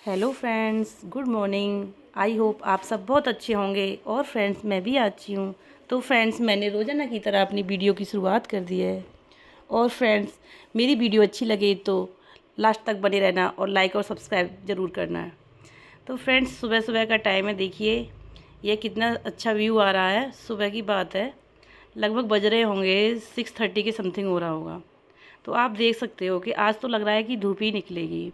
Hello friends, good morning. I hope आप सब बहुत अच्छे होंगे। और फ्रेंड्स, मैं भी अच्छी हूँ। तो फ्रेंड्स, मैंने रोज़ाना की तरह अपनी वीडियो की शुरुआत कर दी है। और फ्रेंड्स, मेरी वीडियो अच्छी लगे तो लास्ट तक बने रहना और लाइक और सब्सक्राइब ज़रूर करना। तो फ्रेंड्स, सुबह सुबह का टाइम है, देखिए ये कितना अच्छा व्यू आ रहा है। सुबह की बात है, लगभग बज रहे होंगे 6:30 के समथिंग हो रहा होगा। तो आप देख सकते हो कि आज तो लग रहा है कि धूप ही निकलेगी।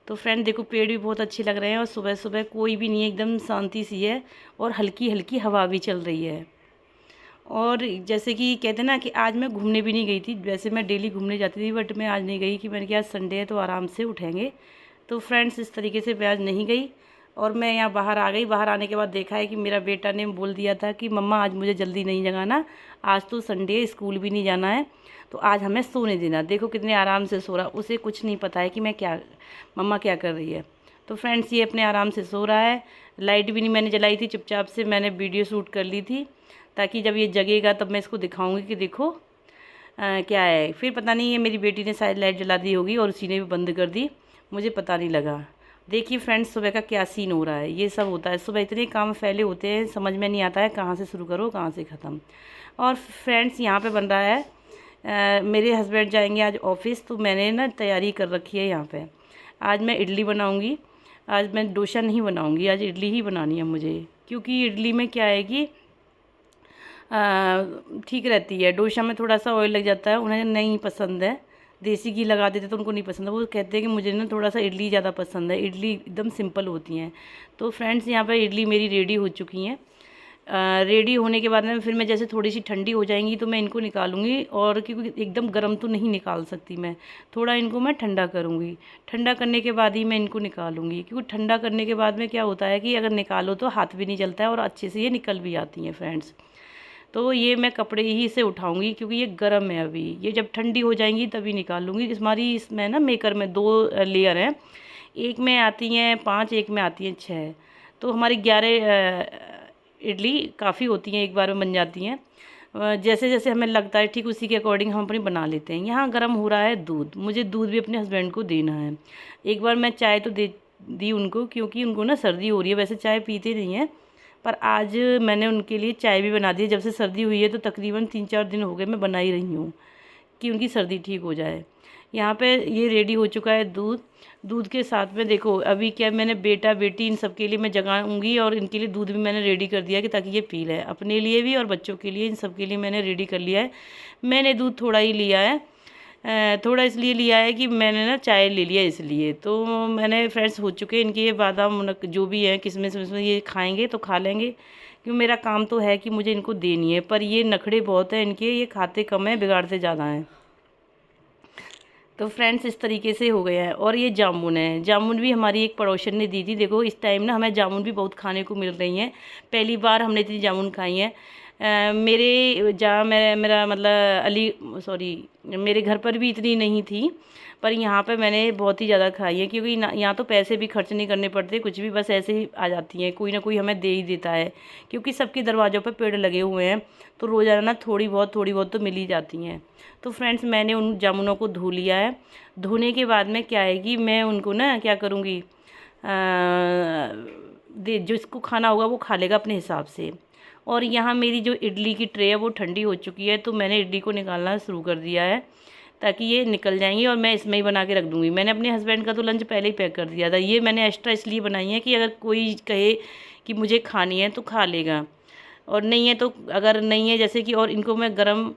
तो फ्रेंड देखो, पेड़ भी बहुत अच्छे लग रहे हैं और सुबह सुबह कोई भी नहीं है, एकदम शांति सी है और हल्की हल्की हवा भी चल रही है। और जैसे कि कहते हैं ना कि आज मैं घूमने भी नहीं गई थी। वैसे मैं डेली घूमने जाती थी, बट मैं आज नहीं गई कि मैंने कहा आज संडे है तो आराम से उठेंगे। तो फ्रेंड्स, इस तरीके से मैं आज नहीं गई और मैं यहाँ बाहर आ गई। बाहर आने के बाद देखा है कि मेरा बेटा ने बोल दिया था कि मम्मा आज मुझे जल्दी नहीं जगाना, आज तो संडे है, स्कूल भी नहीं जाना है, तो आज हमें सोने देना। देखो कितने आराम से सो रहा, उसे कुछ नहीं पता है कि मैं क्या, मम्मा क्या कर रही है। तो फ्रेंड्स, ये अपने आराम से सो रहा है। लाइट भी नहीं मैंने जलाई थी, चुपचाप से मैंने वीडियो शूट कर ली थी ताकि जब ये जगेगा तब मैं इसको दिखाऊंगी कि देखो क्या है। फिर पता नहीं, ये मेरी बेटी ने शायद लाइट जला दी होगी और उसी ने भी बंद कर दी, मुझे पता नहीं लगा। देखिए फ्रेंड्स, सुबह का क्या सीन हो रहा है। ये सब होता है सुबह, इतने काम फैले होते हैं, समझ में नहीं आता है कहाँ से शुरू करो कहाँ से ख़त्म। और फ्रेंड्स, यहाँ पे बन रहा है मेरे हस्बैंड जाएंगे आज ऑफिस, तो मैंने ना तैयारी कर रखी है यहाँ पे। आज मैं इडली बनाऊँगी। आज मैं डोसा नहीं बनाऊँगी, आज इडली ही बनानी है मुझे, क्योंकि इडली में क्या है कि ठीक रहती है। डोसा में थोड़ा सा ऑयल लग जाता है, उन्हें नहीं पसंद है। देसी घी लगा देते तो उनको नहीं पसंद है, वो कहते हैं कि मुझे ना थोड़ा सा इडली ज़्यादा पसंद है, इडली एकदम सिंपल होती हैं। तो फ्रेंड्स, यहाँ पर इडली मेरी रेडी हो चुकी हैं। रेडी होने के बाद में फिर मैं जैसे थोड़ी सी ठंडी हो जाएंगी तो मैं इनको निकालूंगी, और क्योंकि एकदम गर्म तो नहीं निकाल सकती मैं, थोड़ा इनको मैं ठंडा करूँगी। ठंडा करने के बाद ही मैं इनको निकालूंगी, क्योंकि ठंडा करने के बाद में क्या होता है कि अगर निकालो तो हाथ भी नहीं जलता है और अच्छे से ये निकल भी आती हैं फ्रेंड्स। तो ये मैं कपड़े ही से उठाऊंगी क्योंकि ये गर्म है अभी। ये जब ठंडी हो जाएंगी तभी निकालूंगी। हमारी इसमें ना मेकर में 2 लेयर हैं, एक में आती हैं 5, एक में आती हैं 6। तो हमारी 11 इडली काफ़ी होती हैं, एक बार में बन जाती हैं। जैसे जैसे हमें लगता है ठीक उसी के अकॉर्डिंग हम अपनी बना लेते हैं। यहाँ गर्म हो रहा है दूध, मुझे दूध भी अपने हस्बैंड को देना है। एक बार मैं चाय तो दे दी उनको, क्योंकि उनको ना सर्दी हो रही है, वैसे चाय पीते नहीं हैं, पर आज मैंने उनके लिए चाय भी बना दी। जब से सर्दी हुई है तो तकरीबन 3-4 दिन हो गए मैं बना ही रही हूँ कि उनकी सर्दी ठीक हो जाए। यहाँ पे ये रेडी हो चुका है दूध। दूध के साथ में देखो अभी क्या, मैंने बेटा बेटी इन सब के लिए मैं जगाऊंगी और इनके लिए दूध भी मैंने रेडी कर दिया कि ताकि ये पी लें, अपने लिए भी और बच्चों के लिए, इन सब के लिए मैंने रेडी कर लिया है। मैंने दूध थोड़ा ही लिया है, थोड़ा इसलिए लिया है कि मैंने ना चाय ले लिया इसलिए। तो मैंने फ्रेंड्स हो चुके इनके ये बादाम जो भी है, किसमिस विसमिस, ये खाएंगे तो खा लेंगे, क्योंकि मेरा काम तो है कि मुझे इनको देनी है। पर ये नखड़े बहुत है इनके, ये खाते कम है, बिगाड़ते ज़्यादा हैं। तो फ्रेंड्स, इस तरीके से हो गया है। और ये जामुन है, जामुन भी हमारी एक पड़ोसन ने दी थी। देखो इस टाइम ना हमें जामुन भी बहुत खाने को मिल रही हैं, पहली बार हमने इतनी जामुन खाई हैं। मेरे जहाँ मेरा मतलब मेरे घर पर भी इतनी नहीं थी, पर यहाँ पे मैंने बहुत ही ज़्यादा खाई है, क्योंकि यहाँ तो पैसे भी खर्च नहीं करने पड़ते, कुछ भी बस ऐसे ही आ जाती हैं, कोई ना कोई हमें दे ही देता है, क्योंकि सबके दरवाज़ों पर पेड़ लगे हुए हैं। तो रोज़ाना ना थोड़ी बहुत तो मिल ही जाती हैं। तो फ्रेंड्स, मैंने उन जामुनों को धो लिया है। धोने के बाद में क्या है कि मैं उनको ना क्या करूँगी, दे जो इसको खाना होगा वो खा लेगा अपने हिसाब से। और यहाँ मेरी जो इडली की ट्रे है वो ठंडी हो चुकी है, तो मैंने इडली को निकालना शुरू कर दिया है ताकि ये निकल जाएंगी और मैं इसमें ही बना के रख दूँगी। मैंने अपने हस्बैंड का तो लंच पहले ही पैक कर दिया था। ये मैंने एक्स्ट्रा इसलिए बनाई है कि अगर कोई कहे कि मुझे खानी है तो खा लेगा, और नहीं है तो, अगर नहीं है जैसे कि, और इनको मैं गरम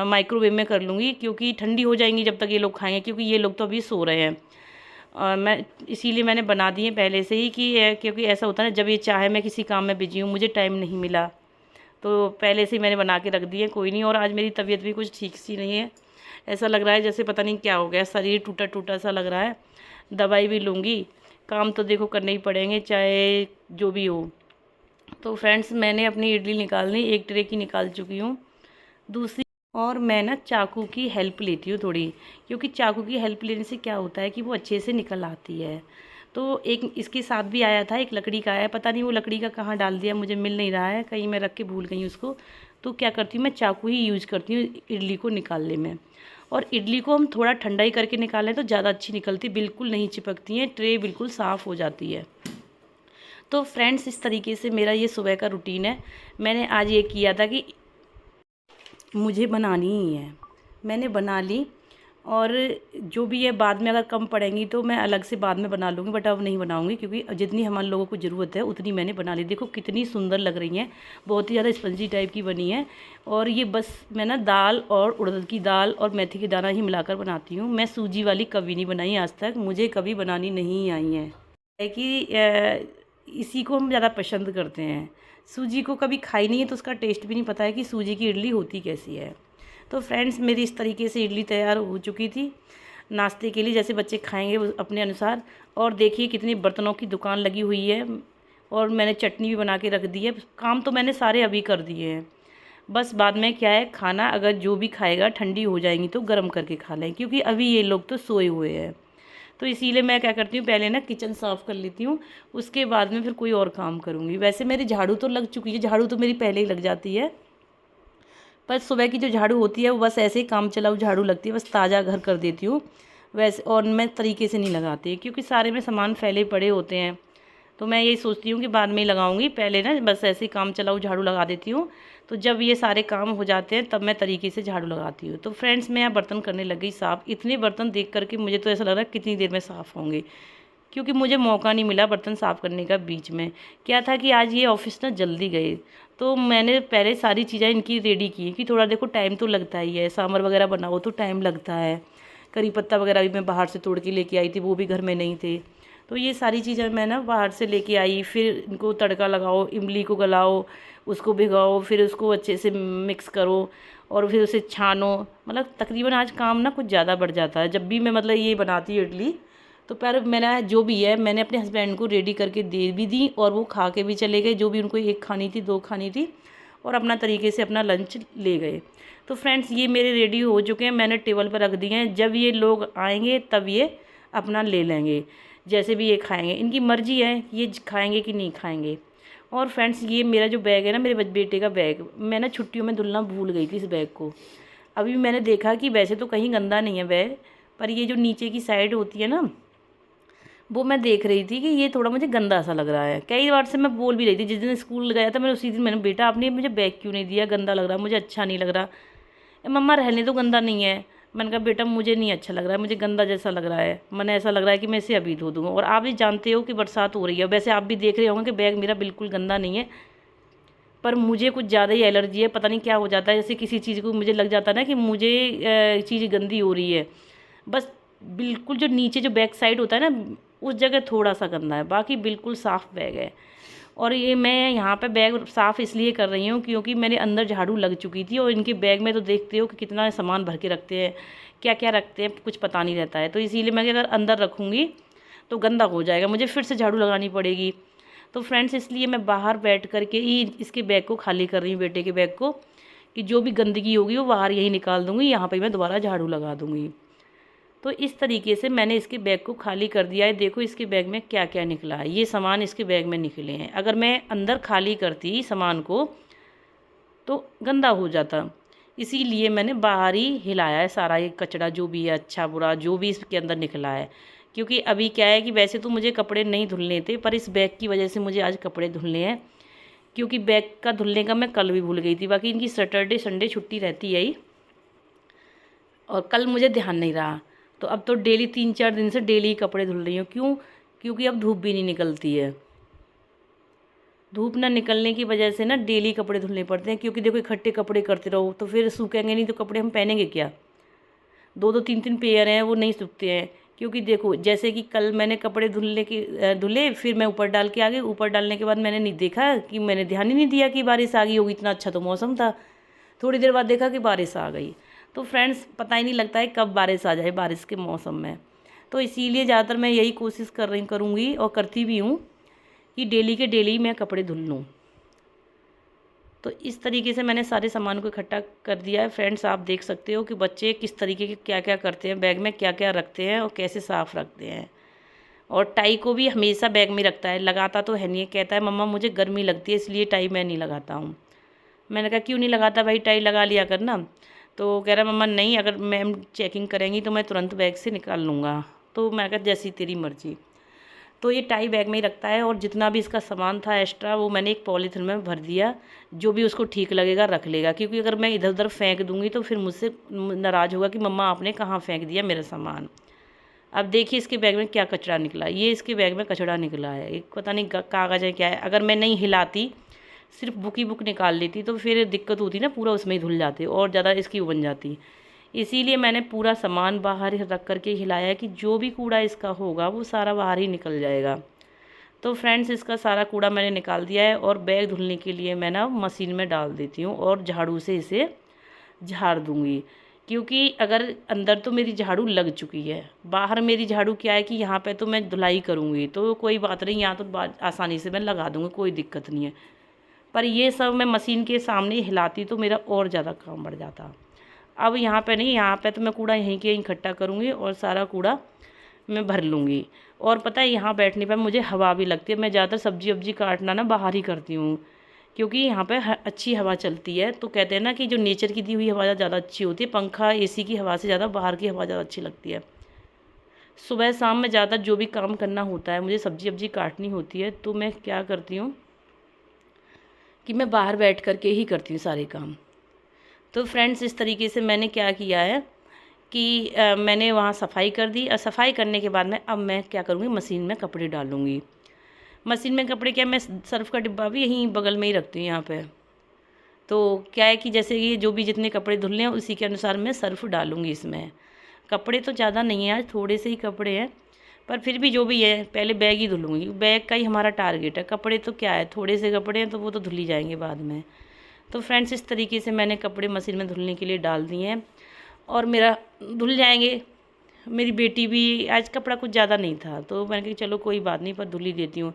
माइक्रोवेव में कर लूँगी, क्योंकि ठंडी हो जाएंगी जब तक ये लोग खाएंगे, क्योंकि ये लोग तो अभी सो रहे हैं। और मैं इसीलिए मैंने बना दिए पहले से ही कि क्योंकि ऐसा होता है ना, जब ये चाहे मैं किसी काम में बिजी हूँ, मुझे टाइम नहीं मिला, तो पहले से ही मैंने बना के रख दिए। कोई नहीं। और आज मेरी तबीयत भी कुछ ठीक सी नहीं है, ऐसा लग रहा है जैसे पता नहीं क्या हो गया, शरीर टूटा टूटा सा लग रहा है। दवाई भी लूँगी, काम तो देखो करने ही पड़ेंगे चाहे जो भी हो। तो फ्रेंड्स, मैंने अपनी इडली निकालनी एक ट्रे की निकाल चुकी हूँ, दूसरी। और मैं ना चाकू की हेल्प लेती हूँ थोड़ी, क्योंकि चाकू की हेल्प लेने से क्या होता है कि वो अच्छे से निकल आती है। तो एक इसके साथ भी आया था, एक लकड़ी का आया, पता नहीं वो लकड़ी का कहाँ डाल दिया, मुझे मिल नहीं रहा है, कहीं मैं रख के भूल गई उसको। तो क्या करती हूँ, मैं चाकू ही यूज़ करती हूँ इडली को निकालने में। और इडली को हम थोड़ा ठंडा ही करके निकालें तो ज़्यादा अच्छी निकलती, बिल्कुल नहीं चिपकती हैं, ट्रे बिल्कुल साफ़ हो जाती है। तो फ्रेंड्स इस तरीके से मेरा ये सुबह का रूटीन है। मैंने आज ये किया था कि मुझे बनानी ही है, मैंने बना ली, और जो भी है बाद में अगर कम पड़ेंगी तो मैं अलग से बाद में बना लूँगी, बट अब नहीं बनाऊँगी क्योंकि जितनी हम लोगों को ज़रूरत है उतनी मैंने बना ली। देखो कितनी सुंदर लग रही हैं, बहुत ही ज़्यादा स्पंजी टाइप की बनी है। और ये बस मैं ना दाल और उड़द की दाल और मेथी के दाना ही मिलाकर बनाती हूँ। मैं सूजी वाली कभी नहीं बनाई आज तक, मुझे कभी बनानी नहीं आई है कि इसी को हम ज़्यादा पसंद करते हैं। सूजी को कभी खाई नहीं है तो उसका टेस्ट भी नहीं पता है कि सूजी की इडली होती कैसी है। तो फ्रेंड्स मेरी इस तरीके से इडली तैयार हो चुकी थी नाश्ते के लिए, जैसे बच्चे खाएंगे अपने अनुसार। और देखिए कितनी बर्तनों की दुकान लगी हुई है, और मैंने चटनी भी बना के रख दी है। काम तो मैंने सारे अभी कर दिए हैं, बस बाद में क्या है, खाना अगर जो भी खाएगा ठंडी हो जाएंगी तो गर्म करके खा लें, क्योंकि अभी ये लोग तो सोए हुए हैं। तो इसीलिए मैं क्या करती हूँ, पहले ना किचन साफ़ कर लेती हूँ, उसके बाद में फिर कोई और काम करूँगी। वैसे मेरी झाड़ू तो लग चुकी है, झाड़ू तो मेरी पहले ही लग जाती है, पर सुबह की जो झाड़ू होती है वो बस ऐसे ही काम चलाऊ झाड़ू लगती है, बस ताज़ा घर कर देती हूँ वैसे, और मैं तरीके से नहीं लगाती क्योंकि सारे में सामान फैले पड़े होते हैं। तो मैं यही सोचती हूँ कि बाद में ही लगाऊंगी, पहले ना बस ऐसे ही काम चलाऊ झाड़ू लगा देती हूँ। तो जब ये सारे काम हो जाते हैं तब मैं तरीके से झाड़ू लगाती हूँ। तो फ्रेंड्स मैं यहाँ बर्तन करने लग गई साफ़। इतने बर्तन देख करके मुझे तो ऐसा लग रहा है कितनी देर में साफ़ होंगे, क्योंकि मुझे मौका नहीं मिला बर्तन साफ़ करने का। बीच में क्या था कि आज ये ऑफिस ना जल्दी गए, तो मैंने पहले सारी चीज़ें इनकी रेडी की कि थोड़ा देखो टाइम तो लगता ही है, सांभर वगैरह बनाओ तो टाइम लगता है। करी पत्ता वगैरह भी मैं बाहर से तोड़ के लेके आई थी, वो भी घर में नहीं थे। तो ये सारी चीज़ें मैं ना बाहर से लेके आई, फिर इनको तड़का लगाओ, इमली को गलाओ, उसको भिगाओ, फिर उसको अच्छे से मिक्स करो और फिर उसे छानो। मतलब तकरीबन आज काम ना कुछ ज़्यादा बढ़ जाता है जब भी मैं मतलब ये बनाती हूँ इडली। तो पर मैंने जो भी है मैंने अपने हस्बैंड को रेडी करके दे भी दी, और वो खा के भी चले गए, जो भी उनको एक खानी थी, दो खानी थी, और अपना तरीके से अपना लंच ले गए। तो फ्रेंड्स ये मेरे रेडी हो चुके हैं, मैंने टेबल पर रख दिए हैं। जब ये लोग आएंगे तब ये अपना ले लेंगे, जैसे भी ये खाएंगे, इनकी मर्ज़ी है ये खाएंगे कि नहीं खाएंगे। और फ्रेंड्स ये मेरा जो बैग है ना, मेरे बेटे का बैग, मैं ना छुट्टियों में धुलना भूल गई थी इस बैग को। अभी मैंने देखा कि वैसे तो कहीं गंदा नहीं है बैग, पर ये जो नीचे की साइड होती है ना, वो मैं देख रही थी कि ये थोड़ा मुझे गंदा सा लग रहा है। कई बार से मैं बोल भी रही थी, जिस दिन स्कूल गया था मैंने उसी दिन मैंने, बेटा आपने मुझे बैग क्यों नहीं दिया, गंदा लग रहा है, मुझे अच्छा नहीं लग रहा। मम्मा रहने तो गंदा नहीं है। मैंने कहा बेटा मुझे नहीं अच्छा लग रहा है, मुझे गंदा जैसा लग रहा है, मैंने ऐसा लग रहा है कि मैं इसे अभी धो दूँगा। और आप भी जानते हो कि बरसात हो रही है, वैसे आप भी देख रहे होंगे कि बैग मेरा बिल्कुल गंदा नहीं है, पर मुझे कुछ ज़्यादा ही एलर्जी है, पता नहीं क्या हो जाता है। जैसे किसी चीज़ को मुझे लग जाता है ना कि मुझे चीज़ गंदी हो रही है, बस बिल्कुल जो नीचे जो बैक साइड होता है ना उस जगह थोड़ा सा गंदा है, बाकी बिल्कुल साफ़ बैग है। और ये मैं यहाँ पे बैग साफ़ इसलिए कर रही हूँ क्योंकि मेरे अंदर झाड़ू लग चुकी थी, और इनके बैग में तो देखते हो कि कितना सामान भर के रखते हैं, क्या क्या रखते हैं कुछ पता नहीं रहता है। तो इसीलिए मैं अगर अंदर रखूँगी तो गंदा हो जाएगा, मुझे फिर से झाड़ू लगानी पड़ेगी। तो फ्रेंड्स इसलिए मैं बाहर बैठ करके ही इसके बैग को खाली कर रही हूँ, बेटे के बैग को, कि जो भी गंदगी होगी वो बाहर यही निकाल दूँगी, यहाँ पर मैं दोबारा झाड़ू लगा दूँगी। तो इस तरीके से मैंने इसके बैग को खाली कर दिया है। देखो इसके बैग में क्या क्या निकला है, ये सामान इसके बैग में निकले हैं। अगर मैं अंदर खाली करती सामान को तो गंदा हो जाता, इसीलिए मैंने बाहर ही हिलाया है सारा ये कचरा जो भी है, अच्छा बुरा जो भी इसके अंदर निकला है। क्योंकि अभी क्या है कि वैसे तो मुझे कपड़े नहीं धुलने थे, पर इस बैग की वजह से मुझे आज कपड़े धुलने हैं, क्योंकि बैग का धुलने का मैं कल भी भूल गई थी। बाकी इनकी सैटरडे संडे छुट्टी रहती है ही, और कल मुझे ध्यान नहीं रहा। तो अब तो डेली 3-4 दिन से डेली कपड़े धुल रही हूँ। क्यों? क्योंकि अब धूप भी नहीं निकलती है, धूप ना निकलने की वजह से ना डेली कपड़े धुलने पड़ते हैं। क्योंकि देखो इकट्ठे कपड़े करते रहो तो फिर सूखेंगे नहीं, तो कपड़े हम पहनेंगे क्या। 2-2 3-3 पेयर हैं वो नहीं सूखते हैं। क्योंकि देखो जैसे कि कल मैंने कपड़े धुले, फिर मैं ऊपर डाल के आ गई। ऊपर डालने के बाद मैंने नहीं देखा कि, मैंने ध्यान ही नहीं दिया कि बारिश आ गई होगी, इतना अच्छा तो मौसम था। थोड़ी देर बाद देखा कि बारिश आ गई। तो फ्रेंड्स पता ही नहीं लगता है कब बारिश आ जाए बारिश के मौसम में। तो इसीलिए ज़्यादातर मैं यही कोशिश करूँगी और करती भी हूँ कि डेली के डेली मैं कपड़े धुल लूँ। तो इस तरीके से मैंने सारे सामान को इकट्ठा कर दिया है। फ्रेंड्स आप देख सकते हो कि बच्चे किस तरीके के क्या क्या करते हैं, बैग में क्या क्या रखते हैं और कैसे साफ़ रखते हैं। और टाई को भी हमेशा बैग में रखता है, लगाता तो है नहीं, कहता है मम्मा मुझे गर्मी लगती है इसलिए टाई मैं नहीं लगाता हूँ। मैंने कहा क्यों नहीं लगाता भाई, टाई लगा लिया कर ना। तो कह रहा मम्मा नहीं, अगर मैम चेकिंग करेंगी तो मैं तुरंत बैग से निकाल लूँगा। तो मैं कहा जैसी तेरी मर्ज़ी। तो ये टाई बैग में ही रखता है, और जितना भी इसका सामान था एक्स्ट्रा वो मैंने एक पॉलीथिन में भर दिया, जो भी उसको ठीक लगेगा रख लेगा, क्योंकि अगर मैं इधर उधर फेंक दूँगी तो फिर मुझसे नाराज़ होगा कि मम्मा आपने कहाँ फेंक दिया मेरा सामान। अब देखिए इसके बैग में क्या कचरा निकला। ये इसके बैग में कचरा निकला है, एक पता नहीं कागज़ है क्या है। अगर मैं नहीं हिलाती, सिर्फ बुक ही बुक निकाल लेती तो फिर दिक्कत होती ना, पूरा उसमें ही धुल जाते और ज़्यादा इसकी बन जाती। इसीलिए मैंने पूरा सामान बाहर ही रख कर के हिलाया कि जो भी कूड़ा इसका होगा वो सारा बाहर ही निकल जाएगा। तो फ्रेंड्स इसका सारा कूड़ा मैंने निकाल दिया है, और बैग धुलने के लिए मैं ना मशीन में डाल देती हूँ और झाड़ू से इसे झाड़ दूँगी। क्योंकि अगर अंदर तो मेरी झाड़ू लग चुकी है, बाहर मेरी झाड़ू क्या है कि यहाँ पे तो मैं धुलाई करूँगी तो कोई बात नहीं, यहाँ तो आसानी से मैं लगा दूँगी, कोई दिक्कत नहीं है। पर ये सब मैं मशीन के सामने हिलाती तो मेरा और ज़्यादा काम बढ़ जाता। अब यहाँ पे नहीं, यहाँ पे तो मैं कूड़ा यहीं के इकट्ठा करूँगी और सारा कूड़ा मैं भर लूँगी। और पता है यहाँ बैठने पर मुझे हवा भी लगती है। मैं ज़्यादातर सब्जी वब्जी काटना ना बाहर ही करती हूँ, क्योंकि यहाँ पे अच्छी हवा चलती है। तो कहते हैं ना कि जो नेचर की दी हुई हवा ज़्यादा अच्छी होती है, पंखा एसी की हवा से ज़्यादा बाहर की हवा ज़्यादा अच्छी लगती है। सुबह शाम में ज़्यादा जो भी काम करना होता है, मुझे सब्जी वब्जी काटनी होती है, तो मैं क्या करती हूँ कि मैं बाहर बैठ कर के ही करती हूँ सारे काम। तो फ्रेंड्स इस तरीके से मैंने क्या किया है कि मैंने वहाँ सफाई कर दी, और सफाई करने के बाद में अब मैं क्या करूँगी, मशीन में कपड़े डालूँगी। मशीन में कपड़े क्या, मैं सर्फ़ का डिब्बा भी यहीं बगल में ही रखती हूँ यहाँ पे। तो क्या है कि जैसे ये जो भी जितने कपड़े धुलने हैं उसी के अनुसार मैं सर्फ़ डालूँगी इसमें। कपड़े तो ज़्यादा नहीं है, आज थोड़े से ही कपड़े हैं, पर फिर भी जो भी है पहले बैग ही धुलूँगी। बैग का ही हमारा टारगेट है, कपड़े तो क्या है, थोड़े से कपड़े हैं तो वो तो धुल ही जाएंगे बाद में। तो फ्रेंड्स इस तरीके से मैंने कपड़े मशीन में धुलने के लिए डाल दिए हैं, और मेरा धुल जाएंगे। मेरी बेटी भी, आज कपड़ा कुछ ज़्यादा नहीं था तो मैंने कहा चलो कोई बात नहीं, पर धुल ही देती हूँ।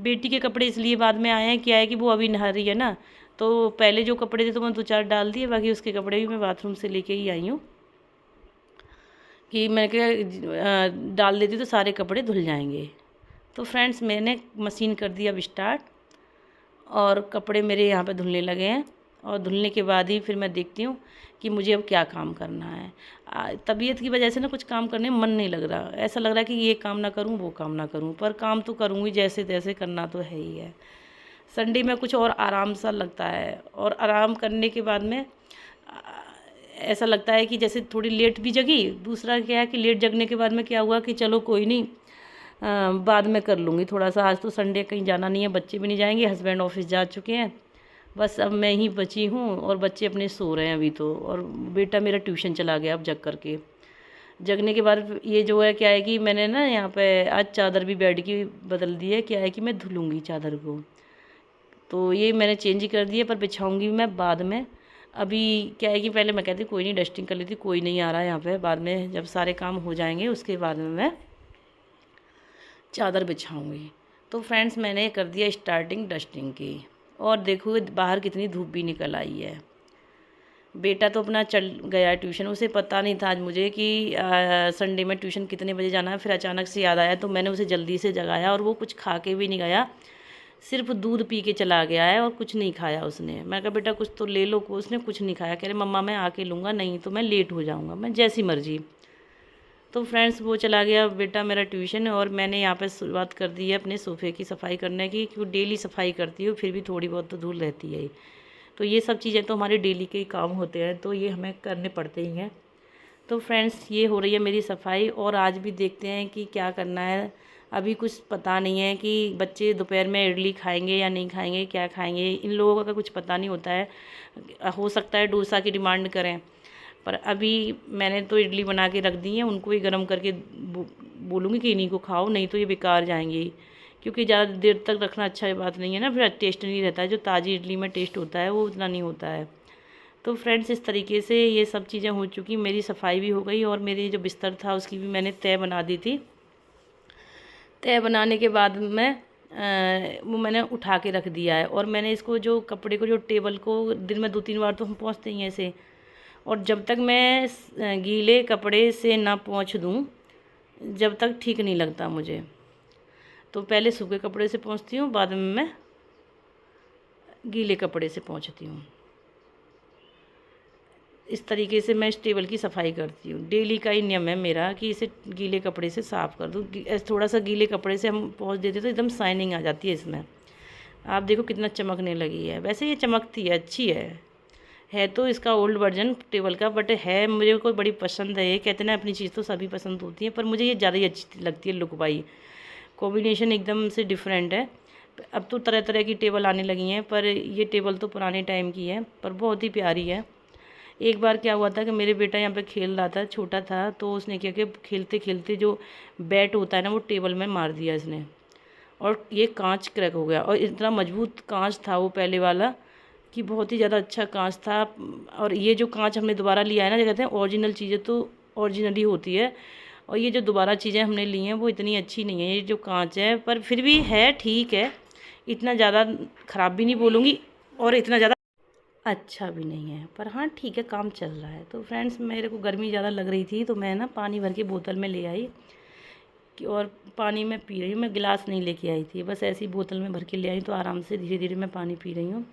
बेटी के कपड़े इसलिए बाद में आए हैं, क्या है कि वो अभी नहा रही है ना, तो पहले जो कपड़े थे तो मैं 2-4 डाल दिए, बाकी उसके कपड़े भी मैं बाथरूम से लेके ही आई हूँ कि मैं क्या डाल देती तो सारे कपड़े धुल जाएंगे। तो फ्रेंड्स मैंने मशीन कर दी अब स्टार्ट, और कपड़े मेरे यहाँ पे धुलने लगे हैं, और धुलने के बाद ही फिर मैं देखती हूँ कि मुझे अब क्या काम करना है। तबीयत की वजह से ना कुछ काम करने में मन नहीं लग रहा, ऐसा लग रहा है कि ये काम ना करूँ वो काम ना करूँ, पर काम तो करूँगी, जैसे तैसे करना तो है ही है। संडे में कुछ और आराम सा लगता है, और आराम करने के बाद में ऐसा लगता है कि जैसे थोड़ी लेट भी जगी। दूसरा क्या है कि लेट जगने के बाद में क्या हुआ कि चलो कोई नहीं, बाद में कर लूँगी थोड़ा सा, आज तो संडे कहीं जाना नहीं है, बच्चे भी नहीं जाएंगे, हस्बैंड ऑफिस जा चुके हैं, बस अब मैं ही बची हूँ, और बच्चे अपने सो रहे हैं अभी तो, और बेटा मेरा ट्यूशन चला गया अब जग करके। जगने के बाद ये जो है क्या है कि मैंने ना यहाँ पे आज चादर भी बेड की बदल दी है, क्या है कि मैं धुलूँगी चादर को, तो ये मैंने चेंज कर दिया, पर बिछाऊँगी मैं बाद में। अभी क्या है कि पहले मैं कहती कोई नहीं, डस्टिंग कर लेती, कोई नहीं आ रहा है यहाँ पे, बाद में जब सारे काम हो जाएंगे उसके बाद में मैं चादर बिछाऊँगी। तो फ्रेंड्स मैंने कर दिया स्टार्टिंग डस्टिंग की, और देखो बाहर कितनी धूप भी निकल आई है। बेटा तो अपना चल गया ट्यूशन, उसे पता नहीं था आज मुझे कि संडे में ट्यूशन कितने बजे जाना है। फिर अचानक से याद आया तो मैंने उसे जल्दी से जगाया, और वो कुछ खा के भी नहीं गया, सिर्फ दूध पी के चला गया है और कुछ नहीं खाया उसने। मैं कहा बेटा कुछ तो ले लो, उसने कुछ नहीं खाया, कह रहे मम्मा मैं आके लूँगा, नहीं तो मैं लेट हो जाऊँगा, मैं जैसी मर्जी। तो फ्रेंड्स वो चला गया बेटा मेरा ट्यूशन, और मैंने यहाँ पे शुरुआत कर दी है अपने सोफ़े की सफ़ाई करने की, क्योंकि डेली सफ़ाई करती हूँ, फिर भी थोड़ी बहुत तो धूल रहती है। तो ये सब चीज़ें तो हमारे डेली के ही काम होते हैं, तो ये हमें करने पड़ते ही हैं। तो फ्रेंड्स ये हो रही है मेरी सफाई, और आज भी देखते हैं कि क्या करना है। अभी कुछ पता नहीं है कि बच्चे दोपहर में इडली खाएंगे या नहीं खाएंगे, क्या खाएंगे, इन लोगों का कुछ पता नहीं होता है। हो सकता है डोसा की डिमांड करें, पर अभी मैंने तो इडली बना के रख दी है, उनको ही गर्म करके बोलूँगी कि इन्हीं को खाओ, नहीं तो ये बेकार जाएंगी, क्योंकि ज़्यादा देर तक रखना अच्छा बात नहीं है ना, फिर टेस्ट नहीं रहता है, जो ताज़ी इडली में टेस्ट होता है वो उतना नहीं होता है। तो फ्रेंड्स इस तरीके से ये सब चीज़ें हो चुकी, मेरी सफाई भी हो गई, और मेरी जो बिस्तर था उसकी भी मैंने तय बना दी थी। तय बनाने के बाद में वो मैंने उठा के रख दिया है, और मैंने इसको जो कपड़े को, जो टेबल को दिन में 2-3 बार तो हम पोंछते ही हैं ऐसे, और जब तक मैं गीले कपड़े से ना पोंछ दूँ जब तक ठीक नहीं लगता मुझे। तो पहले सूखे कपड़े से पोंछती हूँ, बाद में मैं गीले कपड़े से पोंछती हूँ। इस तरीके से मैं इस टेबल की सफाई करती हूँ। डेली का ही नियम है मेरा कि इसे गीले कपड़े से साफ़ कर दूँ। थोड़ा सा गीले कपड़े से हम पोंछ देते तो एकदम शाइनिंग आ जाती है इसमें। आप देखो कितना चमकने लगी है। वैसे ये चमकती है, अच्छी है तो इसका ओल्ड वर्जन टेबल का, बट है मुझे को बड़ी पसंद है। ये कहते हैं ना अपनी चीज़ तो सभी पसंद होती है, पर मुझे ये ज़्यादा ही अच्छी लगती है लुक वाइज। कॉम्बिनेशन एकदम से डिफरेंट है। अब तो तरह तरह की टेबल आने लगी हैं, पर ये टेबल तो पुराने टाइम की है, पर बहुत ही प्यारी है। एक बार क्या हुआ था कि मेरे बेटा यहाँ पे खेल रहा था, छोटा था, तो उसने क्या किया, खेलते खेलते जो बैट होता है ना वो टेबल में मार दिया इसने, और ये कांच क्रैक हो गया। और इतना मजबूत कांच था वो पहले वाला कि बहुत ही ज़्यादा अच्छा कांच था। और ये जो कांच हमने दोबारा लिया है ना, जो कहते हैं ओरिजिनल चीज़ें तो ओरिजिनली होती है, और ये जो दोबारा चीज़ें हमने ली हैं वो इतनी अच्छी नहीं है। ये जो कांच है, पर फिर भी है, ठीक है, इतना ज़्यादा ख़राब भी नहीं बोलूँगी और इतना ज़्यादा अच्छा भी नहीं है, पर हाँ ठीक है, काम चल रहा है। तो फ्रेंड्स, मेरे को गर्मी ज़्यादा लग रही थी तो मैं ना पानी भर के बोतल में ले आई और पानी में पी रही हूँ। मैं गिलास नहीं लेके आई थी, बस ऐसी बोतल में भर के ले आई, तो आराम से धीरे धीरे मैं पानी पी रही हूँ।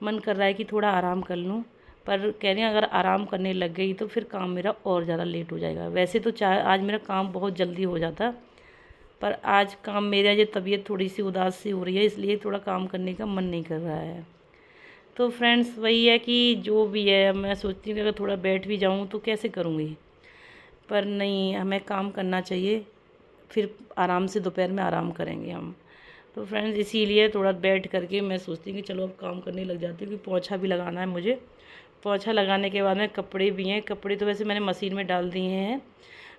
मन कर रहा है कि थोड़ा आराम कर लूँ, पर कह रही हैं अगर आराम करने लग गई तो फिर काम मेरा और ज़्यादा लेट हो जाएगा। वैसे तो आज मेरा काम बहुत जल्दी हो जाता, पर आज काम मेरा ये तबीयत थोड़ी सी उदास सी हो रही है, इसलिए थोड़ा काम करने का मन नहीं कर रहा है। तो फ्रेंड्स, वही है कि जो भी है, मैं सोचती हूँ कि अगर थोड़ा बैठ भी जाऊँ तो कैसे करूँगी, पर नहीं, हमें काम करना चाहिए, फिर आराम से दोपहर में आराम करेंगे हम। तो फ्रेंड्स, इसीलिए थोड़ा बैठ करके मैं सोचती हूँ कि चलो अब काम करने लग जाती हूँ, क्योंकि पोंछा भी लगाना है मुझे। पोंछा लगाने के बाद में कपड़े भी हैं, कपड़े तो वैसे मैंने मशीन में डाल दिए हैं।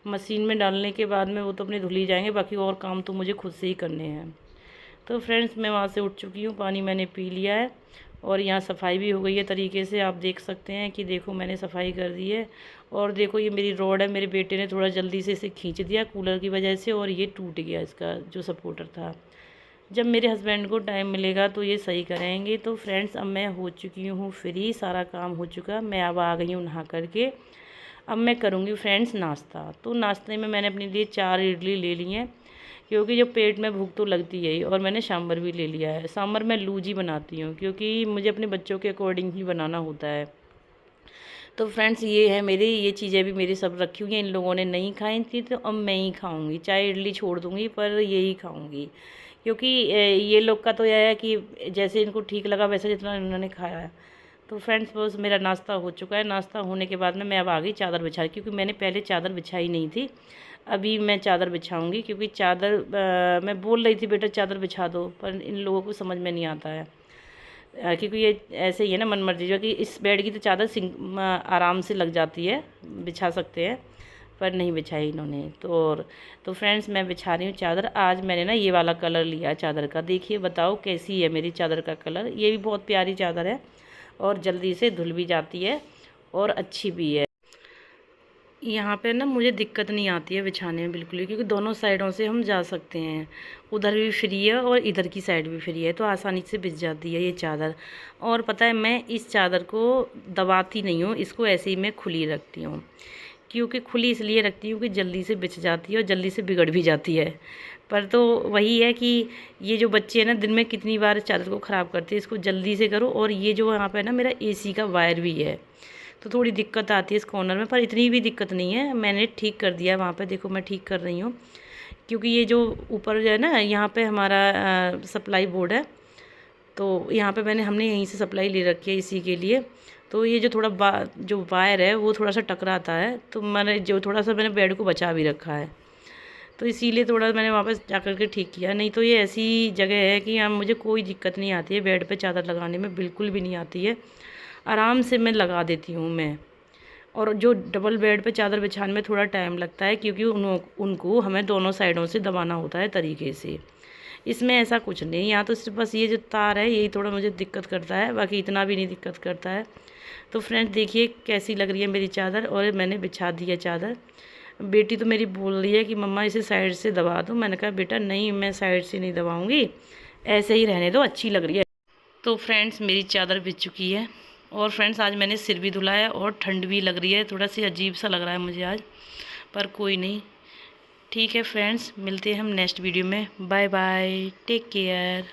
मशीन में डालने के बाद में वो तो अपने धुल ही जाएंगे, बाकी और काम तो मुझे खुद से ही करने हैं। तो फ्रेंड्स, मैं वहाँ से उठ चुकी हूँ, पानी मैंने पी लिया है और यहाँ सफाई भी हो गई है तरीके से। आप देख सकते हैं कि देखो मैंने सफाई कर दी है। और देखो ये मेरी रॉड है, मेरे बेटे ने थोड़ा जल्दी से इसे खींच दिया कूलर की वजह से, और ये टूट गया इसका जो सपोर्टर था। जब मेरे हस्बैंड को टाइम मिलेगा तो ये सही करेंगे। तो फ्रेंड्स, अब मैं हो चुकी हूँ फ्री, सारा काम हो चुका, मैं अब आ गई हूँ नहा करके। अब मैं करूँगी फ्रेंड्स नाश्ता। तो नाश्ते में मैंने अपने लिए 4 इडली ले ली हैं, क्योंकि जो पेट में भूख तो लगती है ही, और मैंने सांभर भी ले लिया है। सांभर मैं लूज ही बनाती हूँ, क्योंकि मुझे अपने बच्चों के अकॉर्डिंग ही बनाना होता है। तो फ्रेंड्स, ये है मेरी, ये चीज़ें भी मेरी सब रखी हुई हैं। इन लोगों ने नहीं खाई थी तो अब मैं ही खाऊंगी, चाहे इडली छोड़ दूंगी पर यही खाऊंगी, क्योंकि ये लोग का तो यह है कि जैसे इनको ठीक लगा वैसे जितना इन्होंने खाया है। तो फ्रेंड्स, बस मेरा नाश्ता हो चुका है। नाश्ता होने के बाद में मैं अब आ गई चादर बिछा, क्योंकि मैंने पहले चादर बिछाई नहीं थी। अभी मैं चादर बिछाऊंगी, क्योंकि चादर मैं बोल रही थी बेटा चादर बिछा दो, पर इन लोगों को समझ में नहीं आता है। क्योंकि ये ऐसे ही है ना, मन मर्जी, जो कि इस बेड की तो चादर आराम से लग जाती है, बिछा सकते हैं, पर नहीं बिछाई इन्होंने। तो फ्रेंड्स, मैं बिछा रही हूँ चादर। आज मैंने ना ये वाला कलर लिया चादर का, देखिए बताओ कैसी है मेरी चादर का कलर। ये भी बहुत प्यारी चादर है और जल्दी से धुल भी जाती है और अच्छी भी है। यहाँ पे ना मुझे दिक्कत नहीं आती है बिछाने में बिल्कुल भी, क्योंकि दोनों साइडों से हम जा सकते हैं, उधर भी फ्री है और इधर की साइड भी फ्री है, तो आसानी से बिछ जाती है ये चादर। और पता है, मैं इस चादर को दबाती नहीं हूँ, इसको ऐसे ही मैं खुली रखती हूँ, क्योंकि खुली इसलिए रखती हूँ कि जल्दी से बिछ जाती है और जल्दी से बिगड़ भी जाती है। पर तो वही है कि ये जो बच्चे हैं ना, दिन में कितनी बार चादर को ख़राब करते हैं, इसको जल्दी से करो। और ये जो यहाँ पे ना मेरा AC का वायर भी है, तो थोड़ी दिक्कत आती है इस कॉर्नर में, पर इतनी भी दिक्कत नहीं है, मैंने ठीक कर दिया वहाँ पे। देखो मैं ठीक कर रही हूँ, क्योंकि ये जो ऊपर जो है ना, यहाँ पे हमारा सप्लाई बोर्ड है, तो यहाँ पे हमने यहीं से सप्लाई ले रखी है इसी के लिए। तो ये जो थोड़ा जो वायर है वो थोड़ा सा टकराता है, तो मैंने जो थोड़ा सा मैंने बेड को बचा भी रखा है, तो इसीलिए थोड़ा मैंने वापस जा कर के ठीक किया। नहीं तो ये ऐसी जगह है कि यहाँ मुझे कोई दिक्कत नहीं आती है, बेड पे चादर लगाने में बिल्कुल भी नहीं आती है, आराम से मैं लगा देती हूँ मैं। और जो डबल बेड पे चादर बिछाने में थोड़ा टाइम लगता है, क्योंकि उनको हमें दोनों साइडों से दबाना होता है तरीके से। इसमें ऐसा कुछ नहीं, यहाँ तो सिर्फ बस ये जो तार है यही थोड़ा मुझे दिक्कत करता है, बाकी इतना भी नहीं दिक्कत करता है। तो फ्रेंड्स, देखिए कैसी लग रही है मेरी चादर, और मैंने बिछा दी है चादर। बेटी तो मेरी बोल रही है कि मम्मा इसे साइड से दबा दो। मैंने कहा बेटा नहीं, मैं साइड से नहीं दबाऊँगी, ऐसे ही रहने दो, अच्छी लग रही है। तो फ्रेंड्स, मेरी चादर बिछ चुकी है। और फ्रेंड्स, आज मैंने सिर भी धुला है और ठंड भी लग रही है, थोड़ा सी अजीब सा लग रहा है मुझे आज, पर कोई नहीं, ठीक है फ्रेंड्स, मिलते हैं हम नेक्स्ट वीडियो में। Bye bye, take care.